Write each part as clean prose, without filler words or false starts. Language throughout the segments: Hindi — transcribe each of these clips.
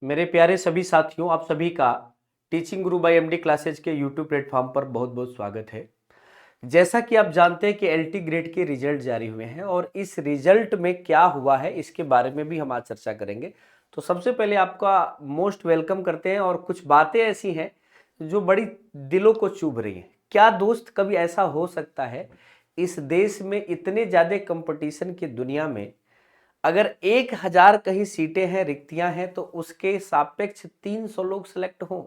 मेरे प्यारे सभी साथियों, आप सभी का टीचिंग गुरु बाय एमडी क्लासेज के यूट्यूब प्लेटफॉर्म पर बहुत बहुत स्वागत है। जैसा कि आप जानते हैं कि एलटी ग्रेड के रिजल्ट जारी हुए हैं और इस रिजल्ट में क्या हुआ है इसके बारे में भी हम आज चर्चा करेंगे। तो सबसे पहले आपका मोस्ट वेलकम करते हैं और कुछ बातें ऐसी हैं जो बड़ी दिलों को चुभ रही हैं। क्या दोस्त कभी ऐसा हो सकता है इस देश में इतने ज़्यादा कंपटीशन की दुनिया में अगर 1000 कहीं सीटें हैं, रिक्तियां हैं, तो उसके सापेक्ष 300 लोग सिलेक्ट हों।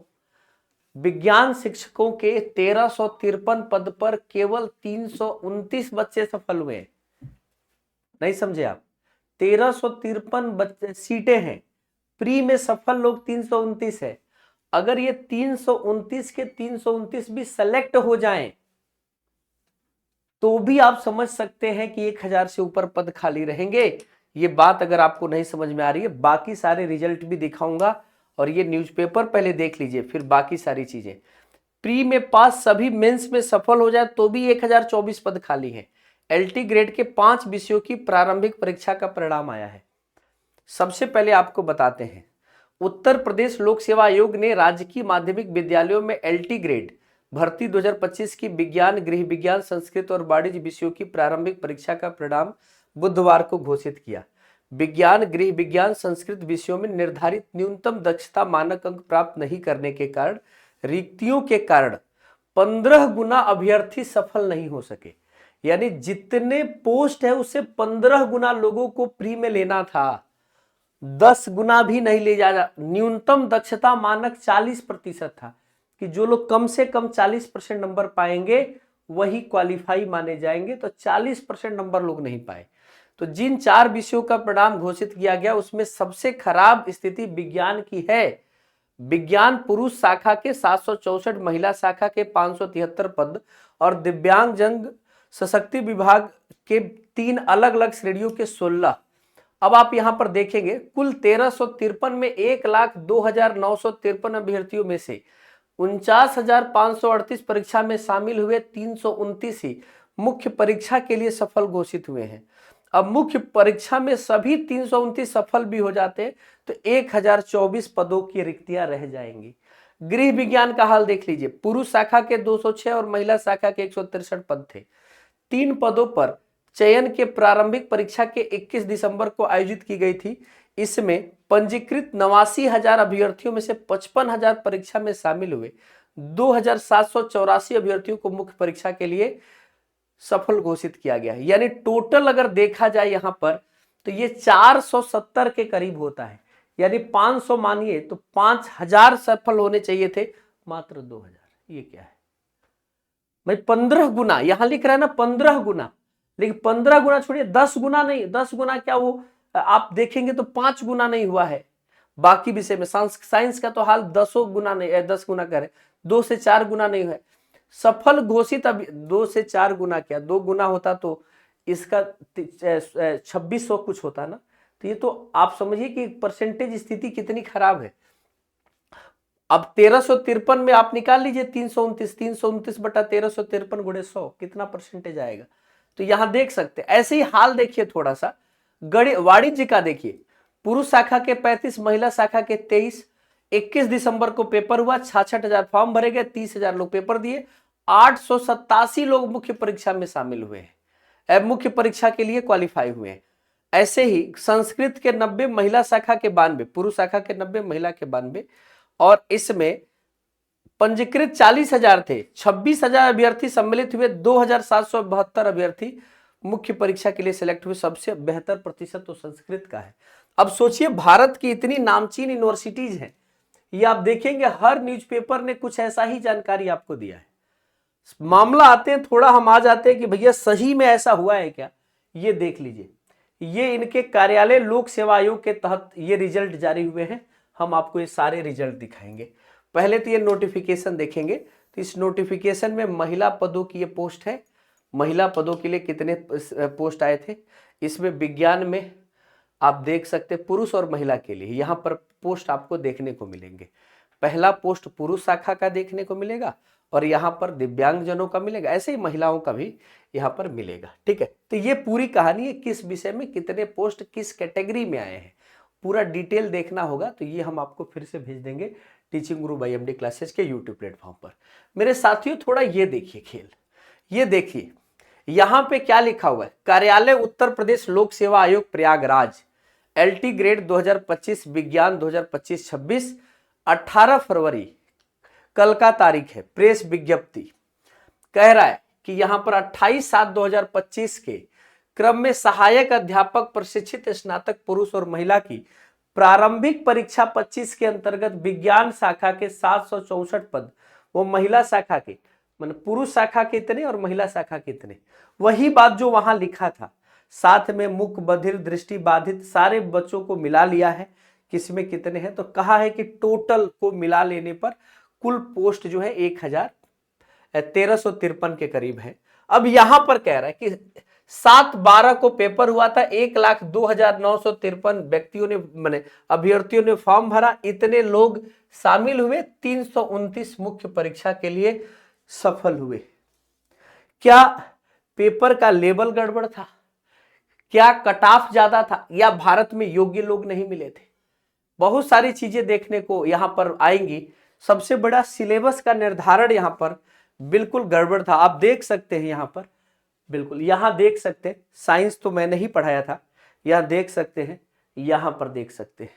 विज्ञान शिक्षकों के 1353 पद पर केवल 329 बच्चे सफल हुए। नहीं समझे आप? 1353 बच्चे सीटें हैं, प्री में सफल लोग 329 है। अगर ये 329 के 329 भी सेलेक्ट हो जाएं तो भी आप समझ सकते हैं कि 1000 से ऊपर पद खाली रहेंगे। ये बात अगर आपको नहीं समझ में आ रही है, बाकी सारे रिजल्ट भी दिखाऊंगा और ये न्यूज़पेपर पहले देख लीजिए, फिर बाकी सारी चीजें। प्री में पास सभी मेंस में सफल हो जाए तो भी 1024 पद खाली हैं। एलटी ग्रेड के 5 विषयों की प्रारंभिक परीक्षा का परिणाम आया है। सबसे पहले आपको बताते हैं, उत्तर प्रदेश लोक सेवा आयोग ने राजकीय माध्यमिक विद्यालयों में एलटी ग्रेड भर्ती 2025 की विज्ञान, गृह विज्ञान, संस्कृत और वाणिज्य विषयों की प्रारंभिक परीक्षा का परिणाम बुधवार को घोषित किया। विज्ञान, गृह विज्ञान, संस्कृत विषयों में निर्धारित न्यूनतम दक्षता मानक अंक प्राप्त नहीं करने के कारण रिक्तियों के कारण 15 गुना अभ्यर्थी सफल नहीं हो सके। यानी जितने पोस्ट है उससे 15 गुना लोगों को प्री में लेना था, 10 गुना भी नहीं ले जा। न्यूनतम दक्षता मानक 40% था कि जो लोग कम से कम 40% नंबर पाएंगे वही क्वालिफाई माने जाएंगे, तो 40% नंबर लोग नहीं पाए। तो जिन 4 विषयों का परिणाम घोषित किया गया उसमें सबसे खराब स्थिति विज्ञान की है। विज्ञान पुरुष शाखा के 764, महिला शाखा के 573 पद और दिव्यांगजन सशक्ति विभाग के 3 अलग अलग श्रेणियों के 16। अब आप यहां पर देखेंगे कुल 1353 में 1,02,953 अभ्यर्थियों में से 49,538 परीक्षा में शामिल हुए, 329 ही मुख्य परीक्षा के लिए सफल घोषित हुए हैं। अब मुख्य परीक्षा में सभी 329 सफल भी हो जाते तो 1024 पदों की रिक्तियां रह जाएंगी। गृह विज्ञान का हाल देख लीजिए, पुरुष शाखा के 206 और महिला शाखा के 163 पद थे। 3 पदों पर चयन के प्रारंभिक परीक्षा के 21 दिसंबर को आयोजित की गई थी। इसमें पंजीकृत 89,000 अभ्यर्थियों में से 55,000 परीक्षा में शामिल हुए। 2,784 अभ्यर्थियों को मुख्य परीक्षा के लिए सफल घोषित किया गया है। यानी टोटल अगर देखा जाए यहां पर तो ये 470 के करीब होता है। यानी 500 मानिए तो 5,000 सफल होने चाहिए थे, मात्र 2,000। ये क्या है भाई? 15 गुना यहां लिख रहा है ना, 15 गुना। लेकिन 15 गुना छोड़िए, 10 गुना नहीं, 10 गुना क्या, वो आप देखेंगे तो 5 गुना नहीं हुआ है। बाकी विषय में साइंस का तो हाल 10 गुना नहीं, 10 गुना करे, 2 से 4 गुना नहीं है सफल घोषित। अब 2 से 4 गुना क्या, 2 गुना होता तो इसका 2600 कुछ होता ना। तो ये तो आप समझिए कि परसेंटेज स्थिति कितनी खराब है। अब 1353 में आप निकाल लीजिए 329, 329 बटा 1353 गुणे 100 कितना परसेंटेज आएगा। तो यहां देख सकते हैं। ऐसे ही हाल देखिए थोड़ा सा वाणिज्य का देखिए, पुरुष शाखा के 35, महिला शाखा के 23। 21 दिसंबर को पेपर हुआ, 66,000 फॉर्म भरे गए, 30,000 लोग पेपर दिए, 887 लोग मुख्य परीक्षा में शामिल हुए हैं, मुख्य परीक्षा के लिए क्वालिफाई हुए हैं। ऐसे ही संस्कृत के 90, महिला शाखा के 92, पुरुष शाखा के 90, महिला के 92। और इसमें पंजीकृत 40,000 थे, 26,000 अभ्यर्थी सम्मिलित हुए, 2,772 अभ्यर्थी मुख्य परीक्षा के लिए सिलेक्ट हुए। सबसे बेहतर प्रतिशत तो संस्कृत का है। अब सोचिए, भारत की इतनी नामचीन यूनिवर्सिटीज हैं, ये आप देखेंगे हर न्यूज़पेपर ने कुछ ऐसा ही जानकारी आपको दिया है। मामला आते हैं थोड़ा हम आ जाते हैं कि भैया सही में ऐसा हुआ है क्या। ये देख लीजिए, ये इनके कार्यालय लोक सेवा आयोग के तहत ये रिजल्ट जारी हुए हैं। हम आपको ये सारे रिजल्ट दिखाएंगे। पहले तो ये नोटिफिकेशन देखेंगे, तो इस नोटिफिकेशन में महिला पदों की ये पोस्ट है। महिला पदों के लिए कितने पोस्ट आए थे, इसमें विज्ञान में आप देख सकते हैं पुरुष और महिला के लिए यहां पर पोस्ट आपको देखने को मिलेंगे। पहला पोस्ट पुरुष शाखा का देखने को मिलेगा और यहाँ पर दिव्यांगजनों का मिलेगा, ऐसे ही महिलाओं का भी यहाँ पर मिलेगा। ठीक है, तो ये पूरी कहानी है किस विषय में कितने पोस्ट किस कैटेगरी में आए हैं पूरा डिटेल देखना होगा तो ये हम आपको फिर से भेज देंगे teaching Guru by MD classes के यूट्यूब प्लेटफॉर्म पर। मेरे साथियों थोड़ा ये देखिए खेल, ये देखिए यहां पे क्या लिखा हुआ है, कार्यालय उत्तर प्रदेश लोक सेवा आयोग प्रयागराज, एलटी ग्रेड 2025 विज्ञान 2025-26, 18 फरवरी कल का तारीख है, प्रेस विज्ञप्ति कह रहा है कि यहां पर 28/7/2025 के क्रम में सहायक अध्यापक प्रशिक्षित स्नातक पुरुष और महिला की प्रारंभिक परीक्षा 25 के अंतर्गत विज्ञान शाखा के 764 पद, वो महिला शाखा के, मतलब पुरुष शाखा के इतने और महिला शाखा के इतने, वही बात जो वहां लिखा था, साथ में मूक बधिर दृष्टि बाधित सारे बच्चों को मिला लिया है, किसमें कितने हैं, तो कहा है कि टोटल को मिला लेने पर कुल पोस्ट जो है 1353 के करीब है। अब यहां पर कह रहा है कि 7/12 को पेपर हुआ था, 1,02,953 व्यक्तियों ने माने अभ्यर्थियों ने फॉर्म भरा, इतने लोग शामिल हुए, 329 मुख्य परीक्षा के लिए सफल हुए। क्या पेपर का लेवल गड़बड़ था, क्या कट ऑफ ज्यादा था, या भारत में योग्य लोग नहीं मिले थे? बहुत सारी चीजें देखने को यहां पर आएंगी। सबसे बड़ा सिलेबस का निर्धारण यहां पर बिल्कुल गड़बड़ था। आप देख सकते हैं यहां पर, बिल्कुल यहां देख सकते हैं, साइंस तो मैंने ही पढ़ाया था, यहां देख सकते हैं, यहां पर देख सकते हैं,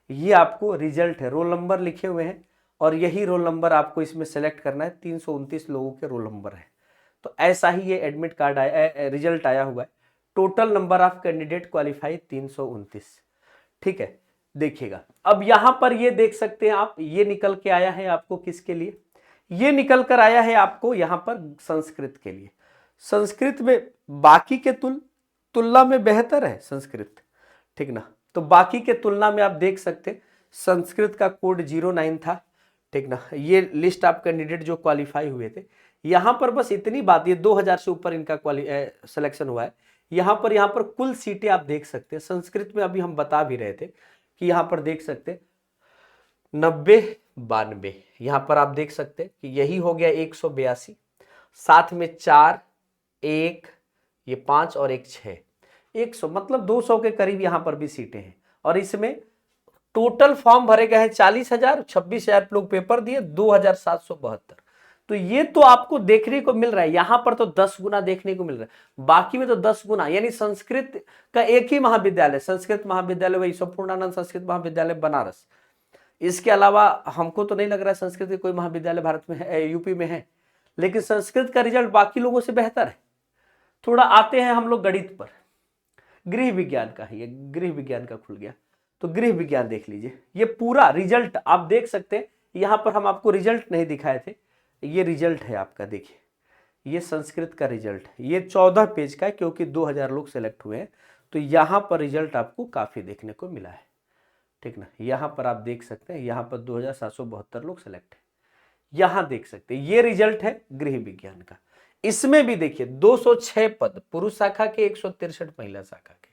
ये आपको रिजल्ट है, रोल नंबर लिखे हुए हैं और यही रोल नंबर आपको इसमें सेलेक्ट करना है। 329 लोगों के रोल नंबर है, तो ऐसा ही ये एडमिट कार्ड आया, रिजल्ट आया हुआ है। Total number of candidate qualify 329। ठीक है, देखिएगा अब यहां पर ये देख सकते हैं आप, ये निकल के आया है आपको किसके लिए, ये निकल कर आया है आपको यहां पर संस्कृत के लिए। संस्कृत में बाकी के तुलना में बेहतर है संस्कृत, ठीक ना, तो बाकी के तुलना में आप देख सकते संस्कृत का कोड 09 था, ठीक ना। ये लिस्ट ऑफ कैंडिडेट जो क्वालिफाई हुए थे, यहां पर बस इतनी बात, ये 2000 से ऊपर इनका सिलेक्शन हुआ है। यहां पर कुल सीटें आप देख सकते हैं, संस्कृत में अभी हम बता भी रहे थे कि यहां पर देख सकते 90-92, यहां पर आप देख सकते कि यही हो गया 182, साथ में 4, 1, ये 5 और 1 6, 100, मतलब 200 के करीब यहां पर भी सीटें हैं। और इसमें टोटल फॉर्म भरे गए हैं 40,000, 26,000 लोग पेपर दिए, 2,772। तो ये तो आपको देखने को मिल रहा है, यहां पर तो 10 गुना देखने को मिल रहा है, बाकी में तो 10 गुना, यानी संस्कृत का एक ही महाविद्यालय, संस्कृत महाविद्यालय वही संपूर्णानंद संस्कृत महाविद्यालय बनारस, इसके अलावा हमको तो नहीं लग रहा है संस्कृत के कोई महाविद्यालय भारत में है, यूपी में है, लेकिन संस्कृत का रिजल्ट बाकी लोगों से बेहतर है। थोड़ा आते हैं हम लोग गणित पर, गृह विज्ञान का है, ये गृह विज्ञान का खुल गया, तो गृह विज्ञान देख लीजिए, ये पूरा रिजल्ट आप देख सकते हैं। यहां पर हम आपको रिजल्ट नहीं दिखाए थे, ये रिजल्ट है आपका, देखिए ये संस्कृत का रिजल्ट है, ये 14 पेज का है क्योंकि 2000 लोग सेलेक्ट हुए हैं, तो यहां पर रिजल्ट आपको काफी देखने को मिला है, ठीक ना। यहां पर आप देख सकते हैं, यहां पर 2772 लोग सेलेक्ट है, यहां देख सकते हैं ये रिजल्ट है गृह विज्ञान का। इसमें भी देखिए 206 पद पुरुष शाखा के, 163 महिला शाखा के,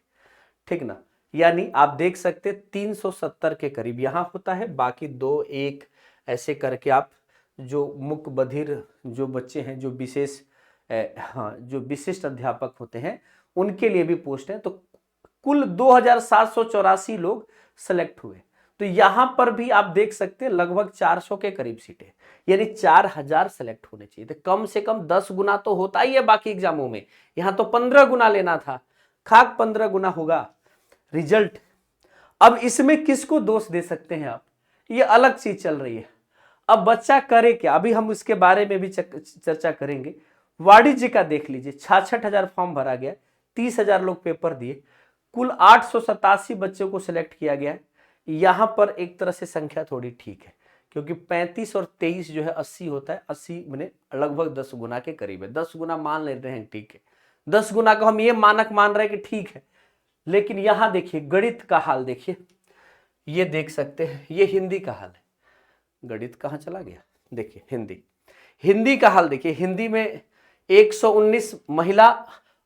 ठीक ना, यानी आप देख सकते 370 के करीब यहां होता है, बाकी 2, 1 ऐसे करके आप जो मुक बधिर जो बच्चे हैं, जो विशेष जो विशिष्ट अध्यापक होते हैं, उनके लिए भी पोस्ट है, तो कुल 2784 लोग सेलेक्ट हुए। तो यहां पर भी आप देख सकते हैं लगभग 400 के करीब सीटें, यानी 4000 सेलेक्ट होने चाहिए थे, कम से कम 10 गुना तो होता ही है बाकी एग्जामों में, यहां तो 15 गुना लेना था, खाक 15 गुना होगा रिजल्ट। अब इसमें किसको दोष दे सकते हैं आप, ये अलग चीज चल रही है। अब बच्चा करे क्या, अभी हम इसके बारे में भी चर्चा करेंगे। वाणिज्य का देख लीजिए, 66,000 फॉर्म भरा गया, 30,000 लोग पेपर दिए, कुल 887 बच्चों को सिलेक्ट किया गया है। यहां पर एक तरह से संख्या थोड़ी ठीक है, क्योंकि 35 और 23 जो है 80 होता है, 80 मैंने लगभग 10 गुना के करीब है, 10 गुना मान लेते हैं, ठीक है, 10 गुना को हम ये मानक मान रहे हैं कि ठीक है। लेकिन यहां देखिए गणित का हाल देखिए, ये देख सकते हैं, ये हिंदी का हाल है, गणित कहां चला गया, देखिए हिंदी का हाल देखिए, हिंदी में 119 महिला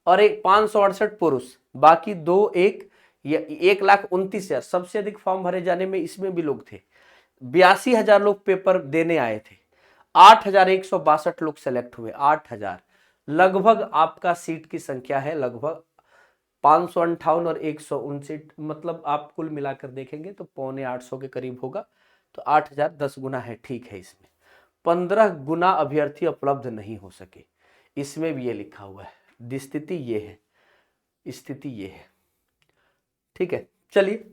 और 568 पुरुष, बाकी 2, 1, 1,29,000, सबसे अधिक फॉर्म भरे जाने में इसमें भी लोग थे। 82,000 लोग पेपर देने आए थे, 8,162 लोग सेलेक्ट हुए, 8,000, लगभग आपका सीट की संख्या है लगभग 558 और 159, मतलब आप कुल मिलाकर देखेंगे तो 750 के करीब होगा। तो 8000 10 गुना है, ठीक है। इसमें 15 गुना अभ्यर्थी उपलब्ध नहीं हो सके, इसमें भी ये लिखा हुआ है। स्थिति ये है, स्थिति ये है, ठीक है। चलिए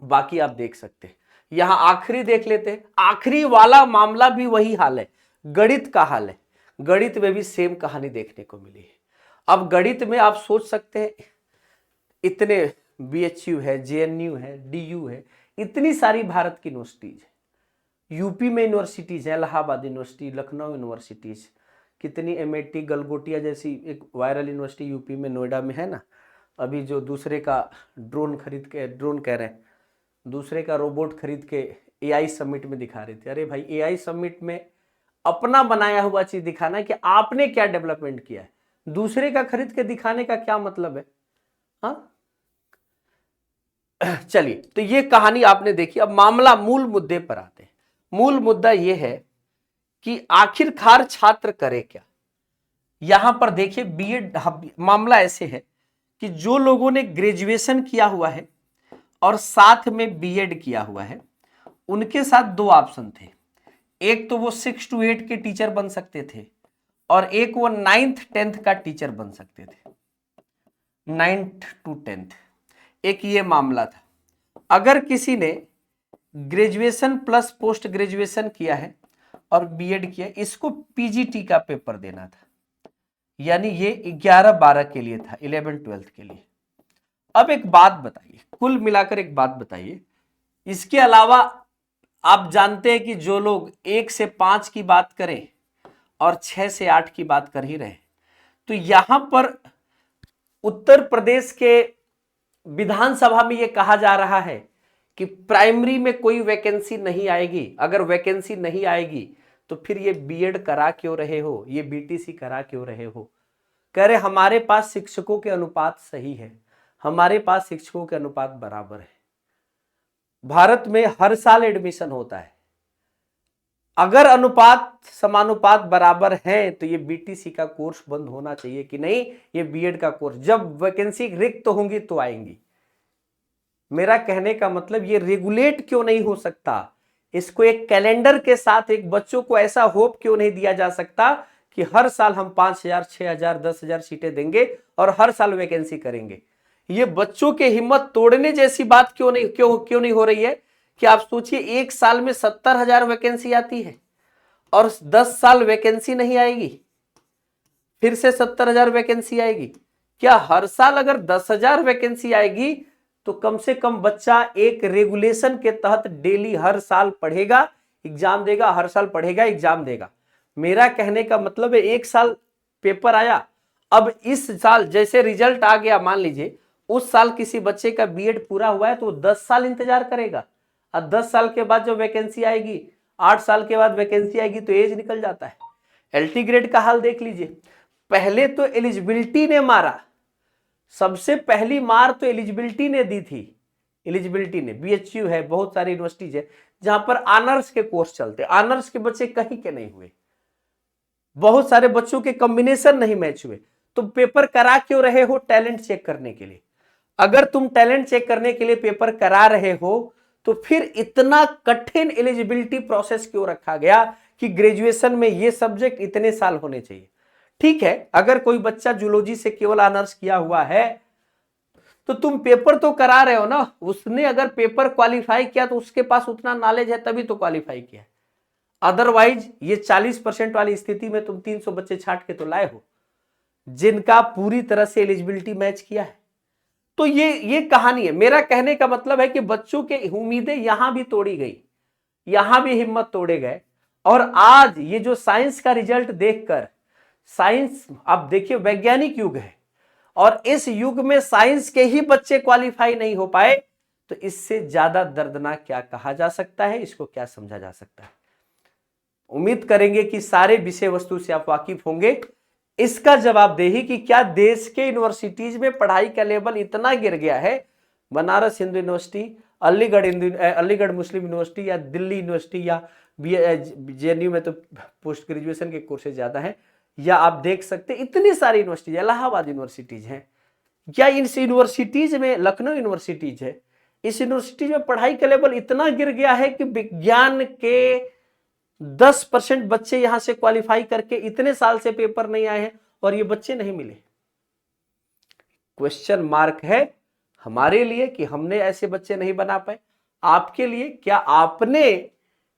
बाकी आप देख सकते हैं। यहां आखिरी देख लेते हैं। आखिरी वाला मामला भी वही हाल है, गणित का हाल है। गणित में भी सेम कहानी देखने को मिली है। अब गणित में आप सोच सकते हैं, इतने BHU है, JNU है, DU है, इतनी सारी भारत की यूनिवर्सिटीज है। यूपी में यूनिवर्सिटीज है, इलाहाबाद यूनिवर्सिटी, लखनऊ यूनिवर्सिटीज, कितनी MIT, गलगोटिया जैसी एक वायरल यूनिवर्सिटी यूपी में, नोएडा में है ना। अभी जो दूसरे का ड्रोन खरीद के, ड्रोन कह रहे हैं, दूसरे का रोबोट खरीद के AI समिट में दिखा रहे थे। अरे भाई, AI समिट में अपना बनाया हुआ चीज दिखाना है कि आपने क्या डेवलपमेंट किया है, दूसरे का खरीद के दिखाने का क्या मतलब है। हाँ चलिए, तो ये कहानी आपने देखी। अब मामला मूल मुद्दे पर आते हैं। मूल मुद्दा ये है कि आखिरकार छात्र करे क्या। यहां पर देखिए बीएड मामला ऐसे है कि जो लोगों ने ग्रेजुएशन किया हुआ है और साथ में बीएड किया हुआ है, उनके साथ दो ऑप्शन थे। एक तो वो 6 to 8 के टीचर बन सकते थे और एक वो 9th 10th का टीचर बन सकते थे। 9th to 10th एक ये मामला था। अगर किसी ने ग्रेजुएशन प्लस पोस्ट ग्रेजुएशन किया है और बीएड किया, इसको पीजीटी का पेपर देना था, यानी ये 11-12 के लिए था, 11-12 के लिए। अब एक बात बताइए, कुल मिलाकर एक बात बताइए, इसके अलावा आप जानते हैं कि जो लोग 1 से 5 की बात करें और 6 से 8 की बात कर ही रहे, तो यहां पर उत्तर प्रदेश के विधानसभा में यह कहा जा रहा है कि प्राइमरी में कोई वैकेंसी नहीं आएगी। अगर वैकेंसी नहीं आएगी तो फिर ये बीएड करा क्यों रहे हो, ये बीटीसी करा क्यों रहे हो। कह रहे हमारे पास शिक्षकों के अनुपात सही है, हमारे पास शिक्षकों के अनुपात बराबर है। भारत में हर साल एडमिशन होता है, अगर अनुपात समानुपात बराबर है तो ये बीटीसी का कोर्स बंद होना चाहिए कि नहीं, ये बीएड का कोर्स। जब वैकेंसी रिक्त होंगी तो आएंगी। मेरा कहने का मतलब ये रेगुलेट क्यों नहीं हो सकता, इसको एक कैलेंडर के साथ एक बच्चों को ऐसा होप क्यों नहीं दिया जा सकता कि हर साल हम 5000, 6000, 10,000 सीटें देंगे और हर साल वैकेंसी करेंगे। ये बच्चों के हिम्मत तोड़ने जैसी बात क्यों नहीं हो रही है कि आप सोचिए, एक साल में 70,000 वैकेंसी आती है और 10 साल वैकेंसी नहीं आएगी, फिर से 70,000 वैकेंसी आएगी। क्या हर साल अगर 10,000 वैकेंसी आएगी तो कम से कम बच्चा एक रेगुलेशन के तहत डेली हर साल पढ़ेगा, एग्जाम देगा, हर साल पढ़ेगा, एग्जाम देगा। मेरा कहने का मतलब है, एक साल पेपर आया, अब इस साल जैसे रिजल्ट आ गया, मान लीजिए उस साल किसी बच्चे का बीएड पूरा हुआ है तो 10 साल इंतजार करेगा और 10 साल के बाद जो वैकेंसी आएगी, 8 साल के बाद वैकेंसी आएगी तो एज निकल जाता है। एलटी ग्रेड का हाल देख लीजिए, पहले तो एलिजिबिलिटी ने मारा, सबसे पहली मार तो एलिजिबिलिटी ने दी थी। एलिजिबिलिटी ने, बीएचयू है, बहुत सारी यूनिवर्सिटीज है जहां पर ऑनर्स के कोर्स चलते, ऑनर्स के बच्चे कहीं के नहीं हुए, बहुत सारे बच्चों के कॉम्बिनेशन नहीं मैच हुए। तुम पेपर करा क्यों रहे हो? टैलेंट चेक करने के लिए। अगर तुम टैलेंट चेक करने के लिए पेपर करा रहे हो तो फिर इतना कठिन एलिजिबिलिटी प्रोसेस क्यों रखा गया कि ग्रेजुएशन में ये सब्जेक्ट इतने साल होने चाहिए। ठीक है, अगर कोई बच्चा जूलॉजी से केवल ऑनर्स किया हुआ है तो तुम पेपर तो करा रहे हो ना, उसने अगर पेपर क्वालिफाई किया तो उसके पास उतना नॉलेज है तभी तो क्वालिफाई किया। अदरवाइज ये 40% वाली स्थिति में तुम 300 बच्चे छांट के तो लाए हो जिनका पूरी तरह से एलिजिबिलिटी मैच किया है। तो ये कहानी है। मेरा कहने का मतलब है कि बच्चों के उम्मीदें यहां भी तोड़ी गई, यहां भी हिम्मत तोड़े गए। और आज ये जो साइंस का रिजल्ट देखकर, साइंस आप देखिए वैज्ञानिक युग है और इस युग में साइंस के ही बच्चे क्वालिफाई नहीं हो पाए, तो इससे ज्यादा दर्दनाक क्या कहा जा सकता है, इसको क्या समझा जा सकता है। उम्मीद करेंगे कि सारे विषय वस्तु से आप वाकिफ होंगे। इसका जवाबदेही कि क्या देश के यूनिवर्सिटीज में पढ़ाई का लेवल इतना गिर गया है, बनारस हिंदू यूनिवर्सिटी, अलीगढ़ मुस्लिम यूनिवर्सिटी या दिल्ली यूनिवर्सिटी या जेएनयू में तो पोस्ट ग्रेजुएशन के कोर्सेज ज्यादा हैं, या आप देख सकते इतनी सारी यूनिवर्सिटीज, इलाहाबाद यूनिवर्सिटीज हैं, या इन यूनिवर्सिटीज में, लखनऊ यूनिवर्सिटीज है, इस यूनिवर्सिटी में पढ़ाई का लेवल इतना गिर गया है कि विज्ञान के 10% बच्चे यहां से क्वालिफाई करके इतने साल से पेपर नहीं आए हैं और ये बच्चे नहीं मिले। क्वेश्चन मार्क है हमारे लिए कि हमने ऐसे बच्चे नहीं बना पाए। आपके लिए क्या आपने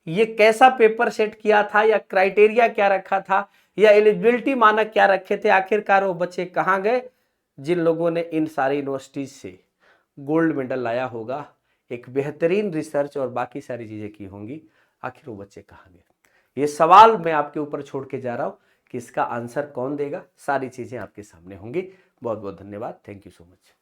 ये कैसा पेपर सेट किया था, या क्राइटेरिया क्या रखा था, या एलिजिबिलिटी मानक क्या रखे थे? आखिरकार वो बच्चे कहां गए जिन लोगों ने इन सारी यूनिवर्सिटीज से गोल्ड मेडल लाया होगा, एक बेहतरीन रिसर्च और बाकी सारी चीजें की होंगी? आखिर वो बच्चे कहां गए? ये सवाल मैं आपके ऊपर छोड़ के जा रहा हूं कि इसका आंसर कौन देगा। सारी चीजें आपके सामने होंगी। बहुत बहुत धन्यवाद। Thank you so much.